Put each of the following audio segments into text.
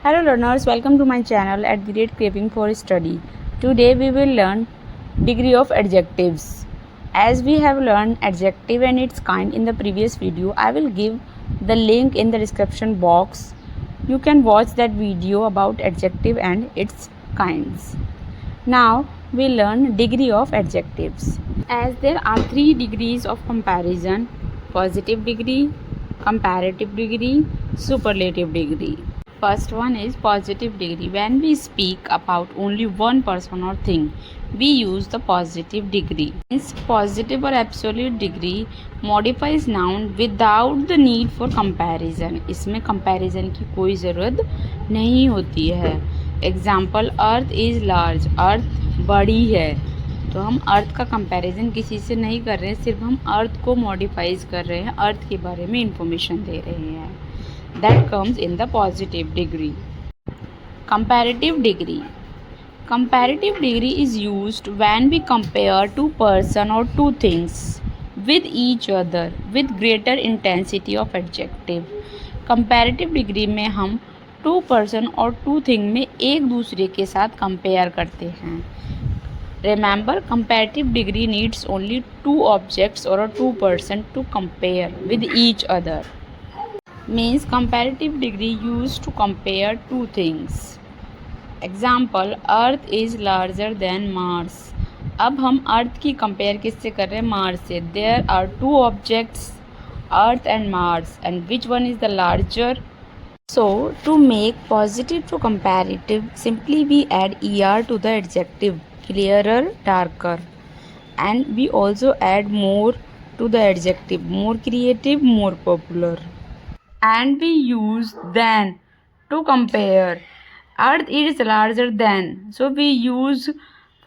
Hello learners, welcome to my channel at the rate Craving for Study. Today we will learn degree of adjectives. As we have learned adjective and its kind in the previous video, I will give the link in the description box. You can watch that video about adjective and its kinds. Now we learn degree of adjectives. As there are 3 degrees of comparison: positive degree, comparative degree, superlative degree. First one is positive degree. When we speak about only one person or thing, we use the positive degree. Means positive or absolute degree modifies noun without the need for comparison. इसमें comparison की कोई ज़रूरत नहीं होती है. Example, earth is large. Earth बड़ी है, तो हम अर्थ का कंपैरिजन किसी से नहीं कर रहे हैं, सिर्फ हम अर्थ को मॉडिफाइज कर रहे हैं, अर्थ के बारे में इंफॉर्मेशन दे रहे हैं. That comes in the positive degree. Comparative degree. Comparative degree is used when we compare two person or two things with each other with greater intensity of adjective. Comparative degree में हम to person और to thing में एक दूसरे के साथ compare करते हैं. Remember, comparative degree needs only two objects or a two person to compare with each other. Means comparative degree used to compare two things. Example, earth is larger than Mars. अब हम अर्थ की compare किससे कर रहे हैं? Mars से. There are two objects, Earth and Mars, and which one is the larger? So to make positive to comparative, simply we add er to the adjective, clearer, darker, and we also add more to the adjective, more creative, more popular. And we use than to compare. Earth is larger than, so we use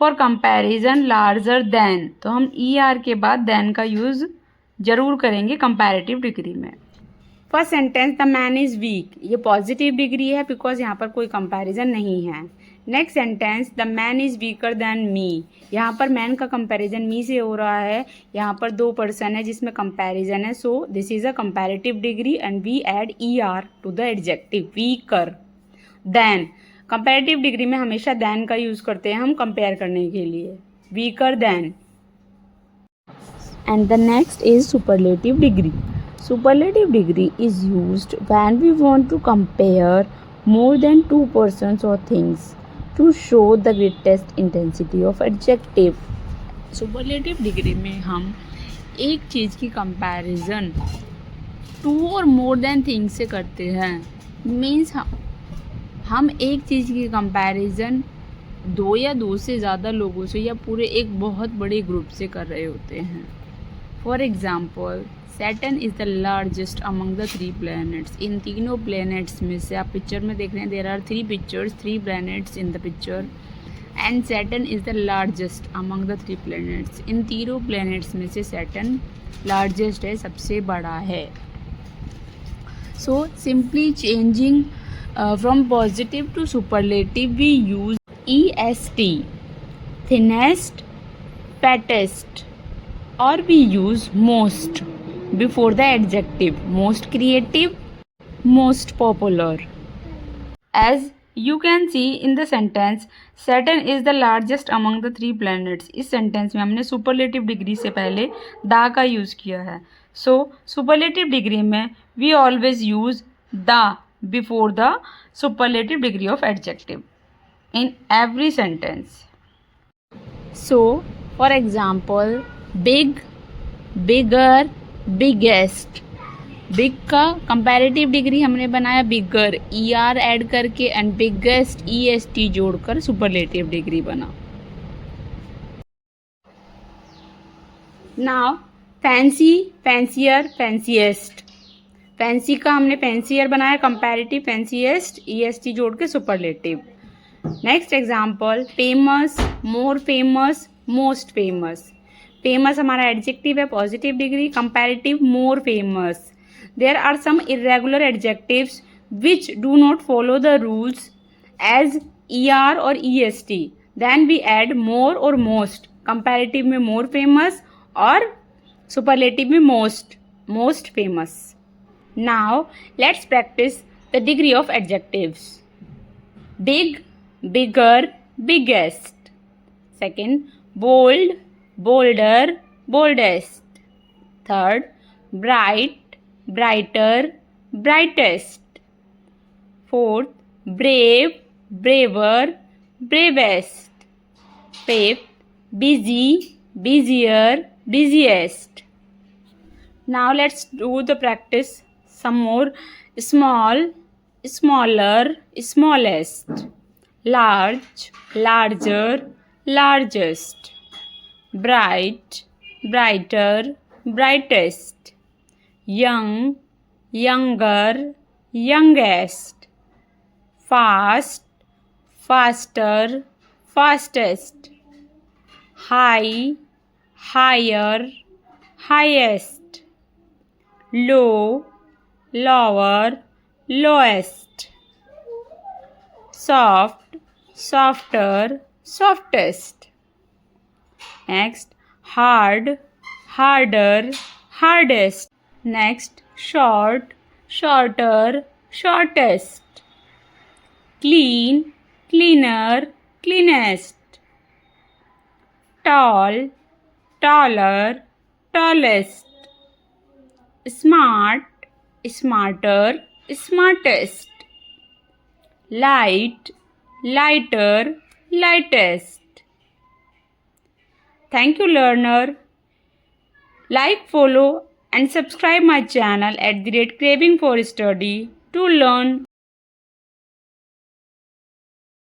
for comparison larger than. तो हम er के बाद than का use ज़रूर करेंगे comparative degree में. First sentence, the man is week. ये positive degree है बिकॉज यहाँ पर कोई कंपैरिजन नहीं है. Next sentence, the man is weaker than me. यहाँ पर मैन का कंपैरिजन मी से हो रहा है. यहाँ पर दो पर्सन है जिसमें कंपैरिजन है, so this is a comparative degree and we add E R to the adjective, weaker than. Comparative degree में हमेशा देन का यूज़ करते हैं हम कंपेयर करने के लिए, weaker then. And the next is superlative degree. Superlative degree is used when we want to compare more than two persons or things to show the greatest intensity of adjective. Superlative degree में हम एक चीज़ की comparison to और more than things से करते हैं. Means हम एक चीज़ की comparison दो या दो से ज़्यादा लोगों से या पूरे एक बहुत बड़े ग्रुप से कर रहे होते हैं. For example, Saturn is the largest among the 3 planets. इन तीनों planets में से आप पिक्चर में देख रहे हैं, there are 3 pictures, 3 planets in the picture, and Saturn is the largest among the 3 planets. इन तीनों planets में से Saturn largest है, सबसे बड़ा है. So simply changing from positive to superlative, we use est, thinnest, fattest, or we use most before the adjective, most creative, most popular. As you can see in the sentence, Saturn is the largest among the 3 planets. इस sentence में हमने superlative degree से पहले दा का use किया है. सो superlative degree में we always use the before the superlative degree of adjective in every sentence. So for example, big, bigger, biggest. Big का कंपैरेटिव डिग्री हमने बनाया बिगर, ई आर ऐड करके, and biggest E S T जोड़कर superlative degree बना. Now fancy, fancier, fanciest. Fancy का हमने fancier बनाया comparative, fanciest E S T जोड़ के superlative. Next example, famous, more famous, most famous. Famous हमारा adjective है, positive degree, comparative more famous. There are some irregular adjectives which do not follow the rules as E R और E S T. Then we add more और most. Comparative में more famous और superlative में most famous. Now let's practise the degree of adjectives. Big, bigger, biggest. Second, bold, bolder, boldest. Third, bright, brighter, brightest. Fourth, brave, braver, bravest. Fifth, busy, busier, busiest. Now let's do the practice some more. Small, smaller, smallest. Large, larger, largest. Bright, brighter, brightest. Young, younger, youngest. Fast, faster, fastest. High, higher, highest. Low, lower, lowest. Soft, softer, softest. Next, hard, harder, hardest. Next, short, shorter, shortest. Clean, cleaner, cleanest. Tall, taller, tallest. Smart, smarter, smartest. Light, lighter, lightest. Thank you, learner. Like, follow and subscribe my channel @ Craving for Study to learn